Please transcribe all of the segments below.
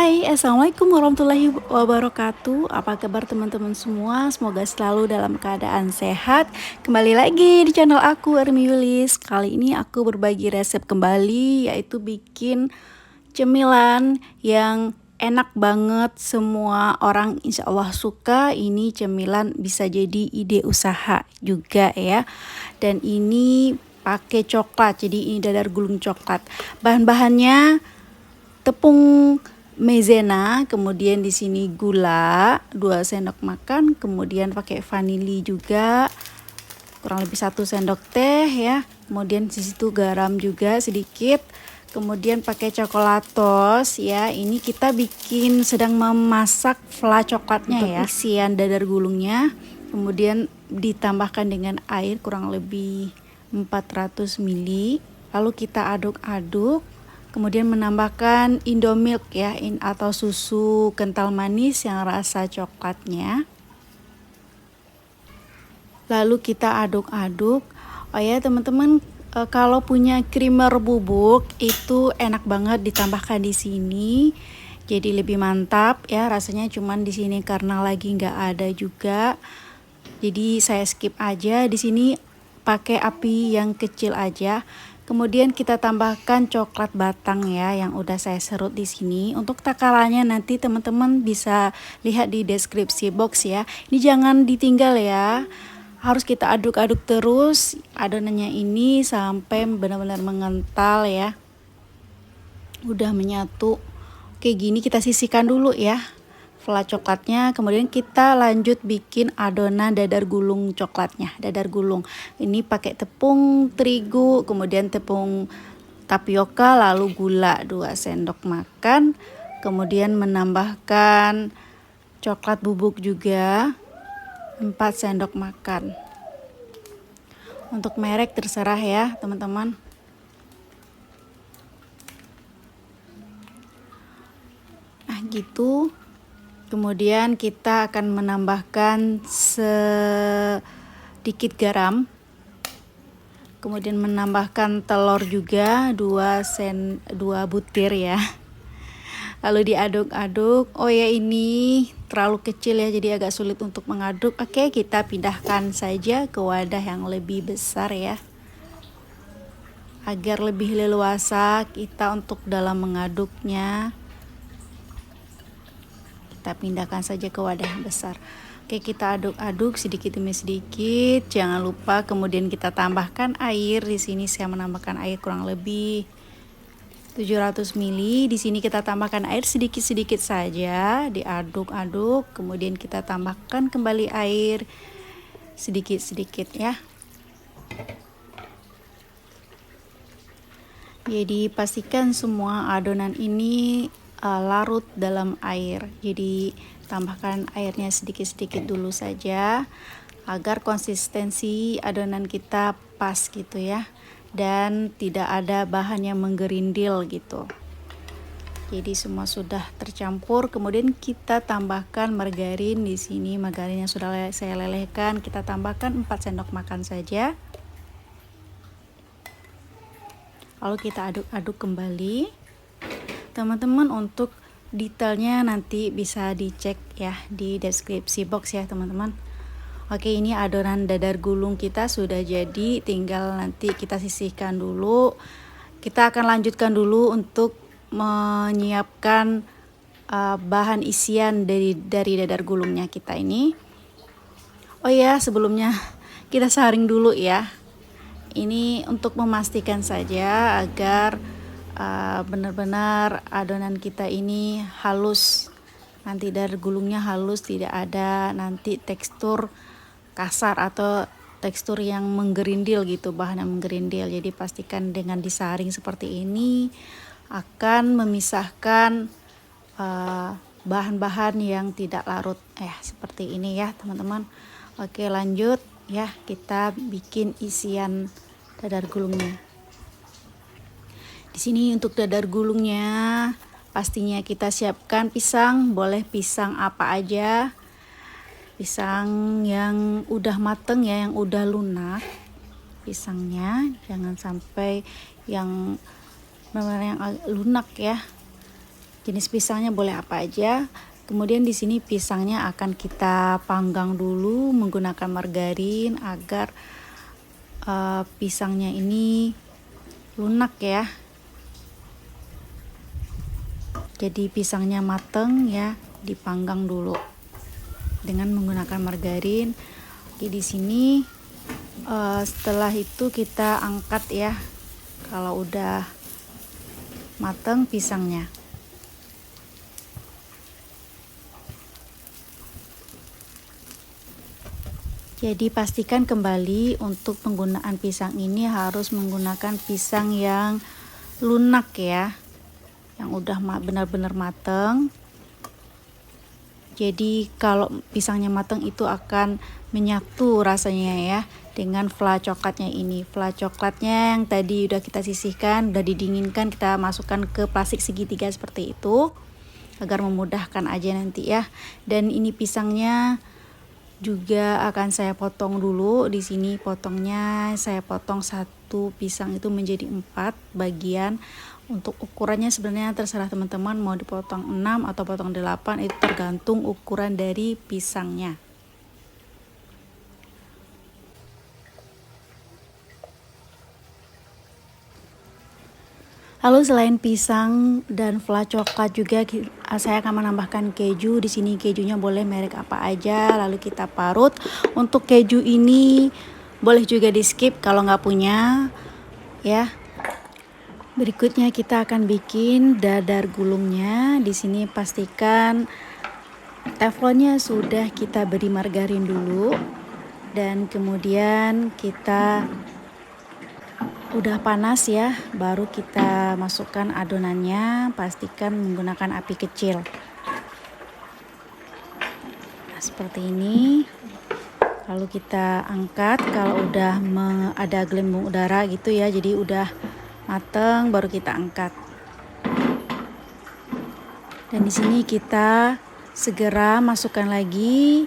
Hai, Assalamualaikum warahmatullahi wabarakatuh. Apa kabar teman-teman semua? Semoga selalu dalam keadaan sehat. Kembali lagi di channel aku, Ermi Yulis. Kali ini aku berbagi resep kembali, yaitu bikin cemilan yang enak banget. Semua orang insya Allah suka. Ini cemilan bisa jadi ide usaha juga ya. Dan ini pakai coklat, jadi ini dadar gulung coklat. Bahan-bahannya tepung maizena, kemudian di sini gula 2 sendok makan, kemudian pakai vanili juga kurang lebih 1 sendok teh ya. Kemudian di situ garam juga sedikit. Kemudian pakai coklatos ya. Ini kita sedang memasak fla coklatnya ya. Isian dadar gulungnya. Kemudian ditambahkan dengan air kurang lebih 400 ml. Lalu kita aduk-aduk. Kemudian menambahkan Indomilk ya, atau susu kental manis yang rasa coklatnya. Lalu kita aduk-aduk. Oh ya teman-teman, kalau punya creamer bubuk itu enak banget ditambahkan di sini. Jadi lebih mantap ya rasanya, cuman di sini karena lagi nggak ada juga. Jadi saya skip aja di sini, pakai api yang kecil aja. Kemudian kita tambahkan coklat batang ya yang udah saya serut di sini. Untuk takarannya nanti teman-teman bisa lihat di deskripsi box ya. Ini jangan ditinggal ya. Harus kita aduk-aduk terus adonannya ini sampai benar-benar mengental ya. Udah menyatu. Kayak gini kita sisihkan dulu ya fla coklatnya. Kemudian kita lanjut bikin adonan dadar gulung coklatnya. Dadar gulung ini pakai tepung terigu, kemudian tepung tapioka, lalu gula 2 sendok makan, kemudian menambahkan coklat bubuk juga 4 sendok makan. Untuk merek terserah ya teman-teman. Nah gitu. Kemudian kita akan menambahkan sedikit garam. Kemudian menambahkan telur juga 2 butir ya. Lalu diaduk-aduk. Oh ya, ini terlalu kecil ya, jadi agak sulit untuk mengaduk. Oke, kita pindahkan saja ke wadah yang lebih besar ya. Agar lebih leluasa kita untuk dalam mengaduknya. Kita pindahkan saja ke wadah yang besar. Oke, kita aduk-aduk sedikit demi sedikit. Jangan lupa kemudian kita tambahkan air. Di sini saya menambahkan air kurang lebih 700 ml. Di sini kita tambahkan air sedikit-sedikit saja, diaduk-aduk. Kemudian kita tambahkan kembali air sedikit-sedikit ya. Jadi pastikan semua adonan ini larut dalam air. Jadi tambahkan airnya sedikit-sedikit dulu saja agar konsistensi adonan kita pas gitu ya, dan tidak ada bahan yang menggerindil gitu. Jadi semua sudah tercampur. Kemudian kita tambahkan margarin. Di sini margarin yang sudah saya lelehkan, kita tambahkan 4 sendok makan saja. Lalu kita aduk-aduk kembali. Teman-teman, untuk detailnya nanti bisa dicek ya di deskripsi box ya teman-teman. Oke, ini adonan dadar gulung kita sudah jadi, tinggal nanti kita sisihkan dulu. Kita akan lanjutkan dulu untuk menyiapkan bahan isian dari dadar gulungnya kita ini. Oh ya, sebelumnya kita saring dulu ya. Ini untuk memastikan saja agar benar-benar adonan kita ini halus, nanti dadar gulungnya halus, tidak ada nanti tekstur kasar atau tekstur yang menggerindil gitu, bahan yang menggerindil. Jadi pastikan dengan disaring seperti ini akan memisahkan bahan-bahan yang tidak larut seperti ini ya teman-teman. Oke, lanjut ya, kita bikin isian dadar gulungnya. Di sini untuk dadar gulungnya pastinya kita siapkan pisang, boleh pisang apa aja. Pisang yang udah mateng ya, yang udah lunak pisangnya, jangan sampai yang lunak ya. Jenis pisangnya boleh apa aja. Kemudian di sini pisangnya akan kita panggang dulu menggunakan margarin agar pisangnya ini lunak ya. Jadi pisangnya mateng ya, dipanggang dulu dengan menggunakan margarin. Oke, di sini setelah itu kita angkat ya. Kalau udah mateng pisangnya. Jadi pastikan kembali untuk penggunaan pisang ini harus menggunakan pisang yang lunak ya, yang udah benar-benar mateng. Jadi kalau pisangnya mateng itu akan menyatu rasanya ya dengan fla coklatnya ini. Fla coklatnya yang tadi udah kita sisihkan, udah didinginkan, kita masukkan ke plastik segitiga seperti itu agar memudahkan aja nanti ya. Dan ini pisangnya juga akan saya potong dulu. Di sini potongnya saya potong satu pisang itu menjadi 4 bagian. Untuk ukurannya sebenarnya terserah teman-teman mau dipotong 6 atau potong 8, itu tergantung ukuran dari pisangnya. Lalu selain pisang dan fla coklat juga saya akan menambahkan keju. Di sini kejunya boleh merek apa aja. Lalu kita parut. Untuk keju ini boleh juga di skip kalau nggak punya ya. Berikutnya kita akan bikin dadar gulungnya. Di sini pastikan teflonnya sudah kita beri margarin dulu. Dan kemudian kita udah panas ya, baru kita masukkan adonannya. Pastikan menggunakan api kecil. Nah, seperti ini. Lalu kita angkat. Kalau udah ada gelembung udara gitu ya, jadi udah mateng, baru kita angkat. Dan di sini kita segera masukkan lagi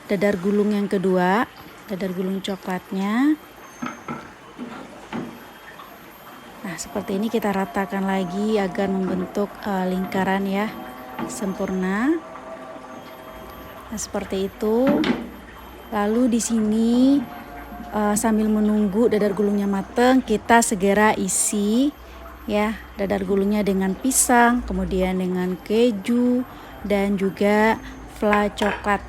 dadar gulung yang kedua, dadar gulung coklatnya. Nah, seperti ini kita ratakan lagi agar membentuk lingkaran ya, sempurna. Nah, seperti itu. Lalu di sini sambil menunggu dadar gulungnya matang, kita segera isi ya dadar gulungnya dengan pisang, kemudian dengan keju dan juga fla coklat.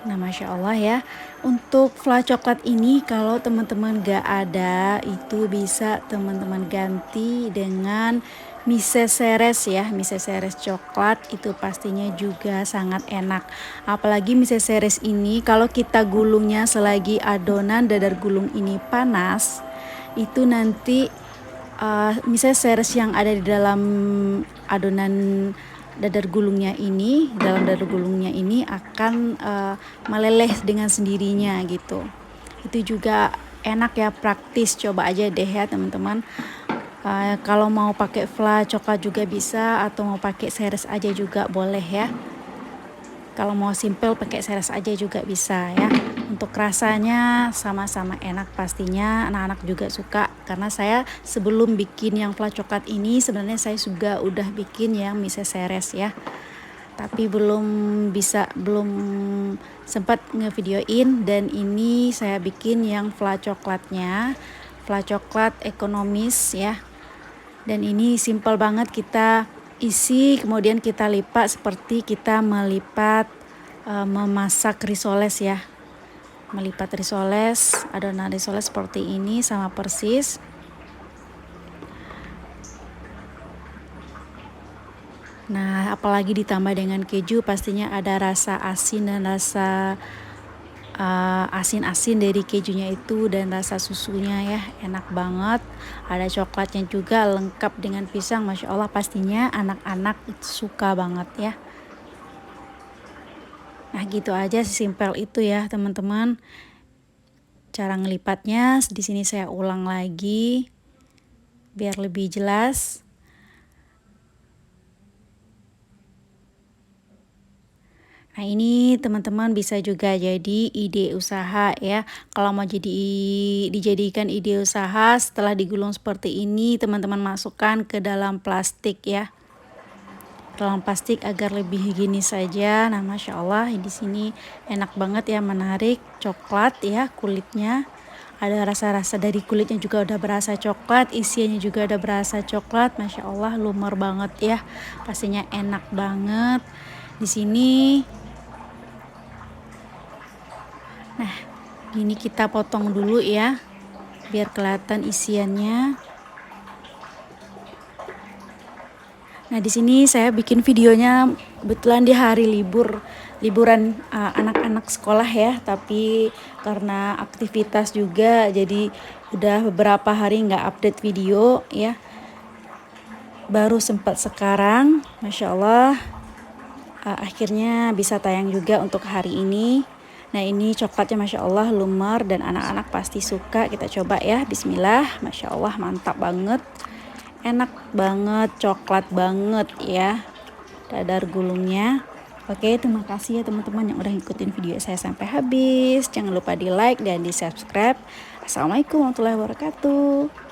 Nah, Masya Allah ya. Untuk fla coklat ini kalau teman-teman gak ada, itu bisa teman-teman ganti dengan mise seres ya. Mise seres coklat itu pastinya juga sangat enak. Apalagi mise seres ini kalau kita gulungnya selagi adonan dadar gulung ini panas, itu nanti mise seres yang ada di dalam adonan dadar gulungnya ini, akan meleleh dengan sendirinya gitu. Itu juga enak ya, praktis. Coba aja deh ya teman-teman. Kalau mau pakai fla coklat juga bisa, atau mau pakai seres aja juga boleh ya. Kalau mau simple pakai seres aja juga bisa ya. Untuk rasanya sama-sama enak pastinya, anak-anak juga suka. Karena saya sebelum bikin yang fla coklat ini sebenarnya saya juga udah bikin yang mise seres ya. Tapi belum sempat ngevideoin, dan ini saya bikin yang fla coklatnya. Fla coklat ekonomis ya. Dan ini simple banget, kita isi kemudian kita lipat seperti kita melipat memasak risoles ya. Melipat risoles, adonan risoles seperti ini sama persis. Nah, apalagi ditambah dengan keju, pastinya ada rasa asin dan rasa asin-asin dari kejunya itu, dan rasa susunya ya, enak banget. Ada coklatnya juga, lengkap dengan pisang. Masya Allah, pastinya anak-anak suka banget ya. Nah, gitu aja, simpel itu ya teman-teman. Cara ngelipatnya di sini saya ulang lagi biar lebih jelas. Nah ini teman-teman bisa juga jadi ide usaha ya. Kalau mau dijadikan ide usaha setelah digulung seperti ini, teman-teman masukkan ke dalam plastik ya. Dalam plastik agar lebih higienis saja. Nah Masya Allah di sini enak banget ya, menarik, coklat ya kulitnya. Ada rasa-rasa dari kulitnya juga udah berasa coklat, isiannya juga udah berasa coklat. Masya Allah lumer banget ya, pastinya enak banget. Di sini nah, gini kita potong dulu ya, biar kelihatan isiannya. Nah, di sini saya bikin videonya kebetulan di hari liburan anak-anak sekolah ya, tapi karena aktivitas juga jadi udah beberapa hari nggak update video ya. Baru sempat sekarang, Masya Allah, akhirnya bisa tayang juga untuk hari ini. Nah ini coklatnya Masya Allah lumer dan anak-anak pasti suka. Kita coba ya, bismillah. Masya Allah mantap banget, enak banget, coklat banget ya dadar gulungnya. Oke, terima kasih ya teman-teman yang udah ngikutin video saya sampai habis. Jangan lupa di like dan di subscribe. Assalamualaikum warahmatullahi wabarakatuh.